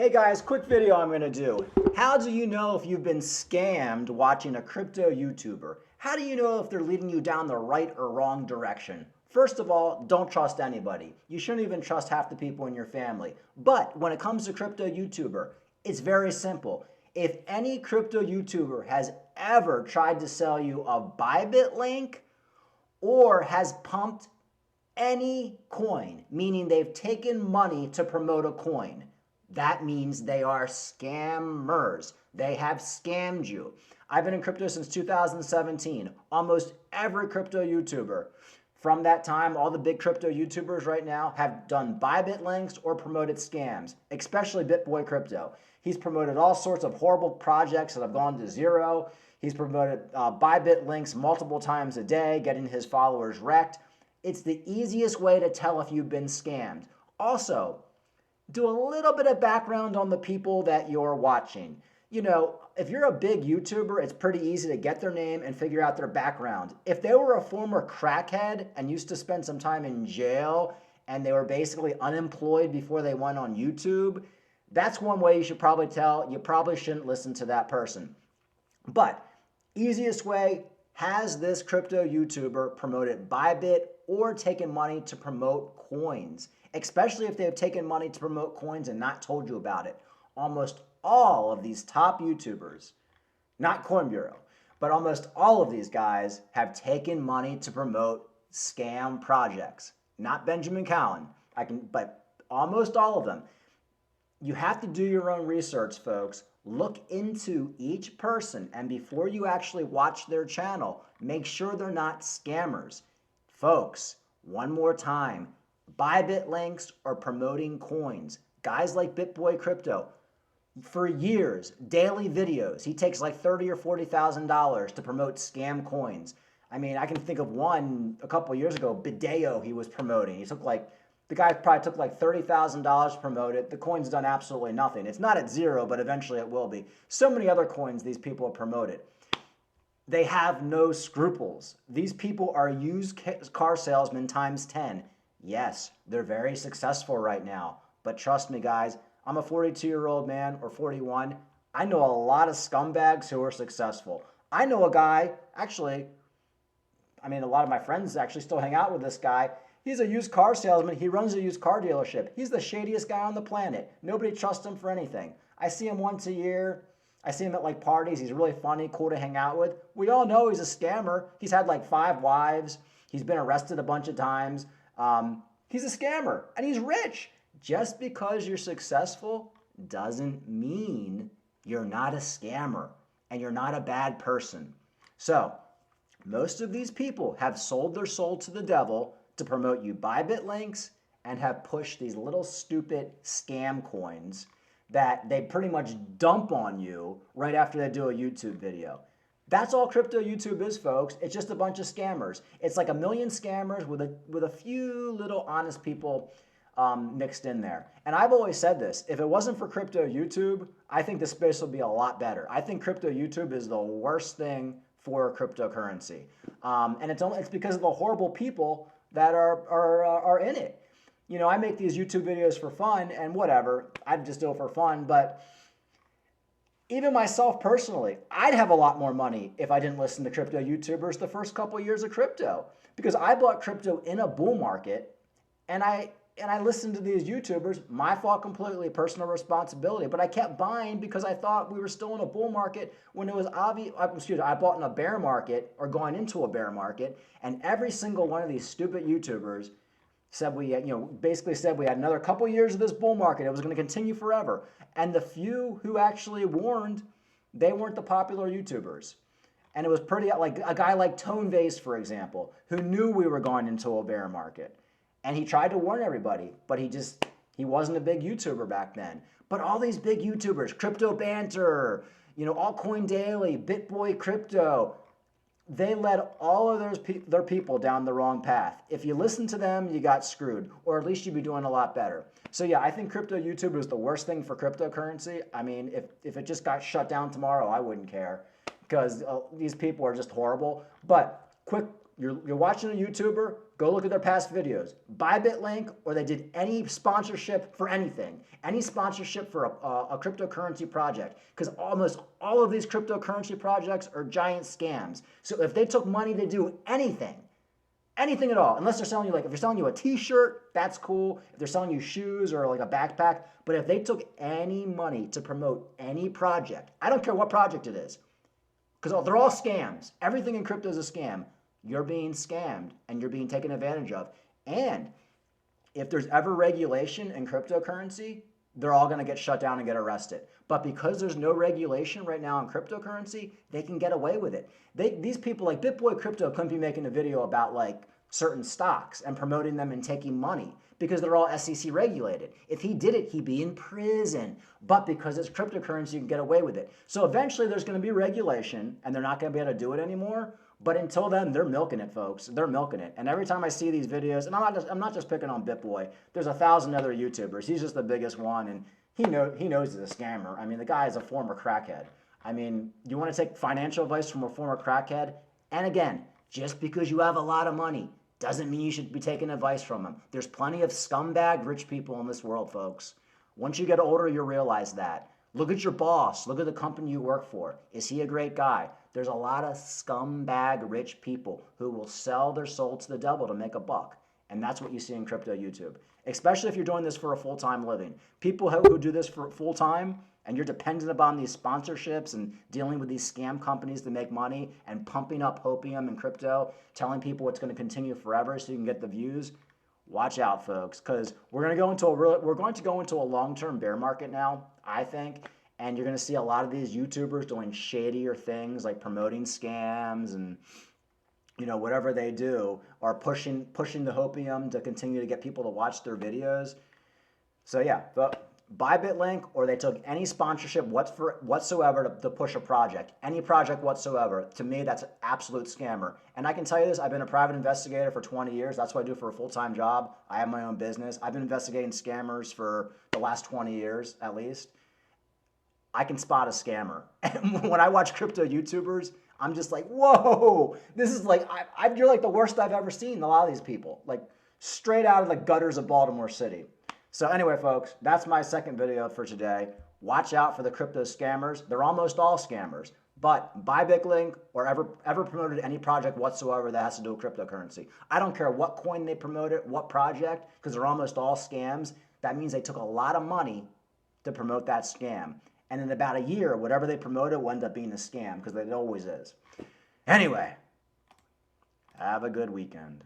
Hey guys, quick video I'm going to do. How do you know if you've been scammed watching a crypto YouTuber? How do you know if they're leading you down the right or wrong direction? First of all, don't trust anybody. You shouldn't even trust half the people in your family. But when it comes to crypto YouTuber, it's very simple. If any crypto YouTuber has ever tried to sell you a Bybit link or has pumped any coin, meaning they've taken money to promote a coin, that means they are scammers. They have scammed you. I've been in crypto since 2017. Almost every crypto YouTuber from that time, all the big crypto YouTubers right now have done Bybit links or promoted scams, especially BitBoy Crypto. He's promoted all sorts of horrible projects that have gone to zero. He's promoted Bybit links multiple times a day, getting his followers wrecked. It's the easiest way to tell if you've been scammed. Also, do a little bit of background on the people that you're watching. You know, if you're a big YouTuber, it's pretty easy to get their name and figure out their background. If they were a former crackhead and used to spend some time in jail and they were basically unemployed before they went on YouTube, that's one way you should probably tell. You probably shouldn't listen to that person. But easiest way, has this crypto YouTuber promoted Bybit or taken money to promote coins? Especially if they've taken money to promote coins and not told you about it. Almost all of these top YouTubers, not Coin Bureau, but almost all of these guys have taken money to promote scam projects. Not Benjamin Cowan, but almost all of them. You have to do your own research, folks. Look into each person, and before you actually watch their channel, make sure they're not scammers. Folks, one more time, Bybit links or promoting coins. Guys like BitBoy Crypto, for years, daily videos. He takes like $30,000 or $40,000 to promote scam coins. I mean, I can think of one a couple years ago, Bideo, he was promoting. The guy probably took like $30,000 to promote it. The coin's done absolutely nothing. It's not at zero, but eventually it will be. So many other coins these people have promoted. They have no scruples. These people are used car salesmen times 10. Yes, they're very successful right now. But trust me, guys, I'm a 42-year-old man or 41. I know a lot of scumbags who are successful. I know a guy, actually, a lot of my friends actually still hang out with this guy. He's a used car salesman. He runs a used car dealership. He's the shadiest guy on the planet. Nobody trusts him for anything. I see him once a year. I see him at like parties. He's really funny, cool to hang out with. We all know he's a scammer. He's had like 5 wives. He's been arrested a bunch of times. He's a scammer and he's rich. Just because you're successful doesn't mean you're not a scammer and you're not a bad person. So most of these people have sold their soul to the devil to promote you Bybit links and have pushed these little stupid scam coins that they pretty much dump on you right after they do a YouTube video. That's all crypto YouTube is, folks. It's just a bunch of scammers. It's like a million scammers with a few little honest people mixed in there. And I've always said this, if it wasn't for crypto YouTube, I think the space would be a lot better. I think crypto YouTube is the worst thing for cryptocurrency. And it's because of the horrible people that are in it. You know, I make these YouTube videos for fun and whatever. I just do it for fun, but even myself personally, I'd have a lot more money if I didn't listen to crypto YouTubers the first couple of years of crypto, because I bought crypto in a bull market and I listened to these YouTubers. My fault completely, personal responsibility, but I kept buying because I thought we were still in a bull market when it was obvious. I bought in a bear market or going into a bear market, and every single one of these stupid YouTubers said basically said we had another couple years of this bull market. It was going to continue forever. And the few who actually warned, they weren't the popular YouTubers. And it was pretty, like a guy like Tone Vase, for example, who knew we were going into a bear market. And he tried to warn everybody, but he wasn't a big YouTuber back then. But all these big YouTubers, Crypto Banter, Altcoin Daily, BitBoy Crypto, they led all of their people down the wrong path. If you listen to them, you got screwed, or at least you'd be doing a lot better. So yeah, I think crypto YouTube is the worst thing for cryptocurrency. I mean, if it just got shut down tomorrow, I wouldn't care, because these people are just horrible. But quick you're watching a YouTuber, go look at their past videos. Bybit link, or they did any sponsorship for anything, any sponsorship for a cryptocurrency project, because almost all of these cryptocurrency projects are giant scams. So if they took money to do anything at all, unless they're selling you, like if they're selling you a t-shirt, that's cool. If they're selling you shoes or like a backpack, but if they took any money to promote any project, I don't care what project it is, because they're all scams. Everything in crypto is a scam. You're being scammed and you're being taken advantage of. And if there's ever regulation in cryptocurrency, they're all going to get shut down and get arrested. But because there's no regulation right now in cryptocurrency, they can get away with it. These people like BitBoy Crypto couldn't be making a video about like certain stocks and promoting them and taking money because they're all SEC regulated. If he did it, he'd be in prison. But because it's cryptocurrency, you can get away with it. So eventually there's going to be regulation and they're not going to be able to do it anymore. But until then, they're milking it, folks. They're milking it. And every time I see these videos, and I'm not just picking on BitBoy. There's 1,000 other YouTubers. He's just the biggest one, and he knows he's a scammer. I mean, the guy is a former crackhead. I mean, you want to take financial advice from a former crackhead? And again, just because you have a lot of money doesn't mean you should be taking advice from him. There's plenty of scumbag rich people in this world, folks. Once you get older, you realize that. Look at your boss. Look at the company you work for. Is he a great guy? There's a lot of scumbag rich people who will sell their soul to the devil to make a buck. And that's what you see in crypto YouTube, especially if you're doing this for a full-time living. People who do this for full-time and you're dependent upon these sponsorships and dealing with these scam companies to make money and pumping up hopium and crypto, telling people it's going to continue forever so you can get the views. Watch out, folks, because we're going to go into a long-term bear market now, I think. And you're going to see a lot of these YouTubers doing shadier things like promoting scams and, you know, whatever they do, or pushing the hopium to continue to get people to watch their videos. So yeah, but Bybit link, or they took any sponsorship whatsoever to push a project, any project whatsoever. To me, that's an absolute scammer. And I can tell you this, I've been a private investigator for 20 years. That's what I do for a full-time job. I have my own business. I've been investigating scammers for the last 20 years at least. I can spot a scammer. And when I watch crypto YouTubers, I'm just like, whoa, this is like, you're like the worst I've ever seen, a lot of these people. Like, straight out of the gutters of Baltimore City. So anyway, folks, that's my second video for today. Watch out for the crypto scammers. They're almost all scammers. But Bybit link, or ever promoted any project whatsoever that has to do with cryptocurrency. I don't care what coin they promoted, what project, because they're almost all scams. That means they took a lot of money to promote that scam. And in about a year, whatever they promoted will end up being a scam, because it always is. Anyway, have a good weekend.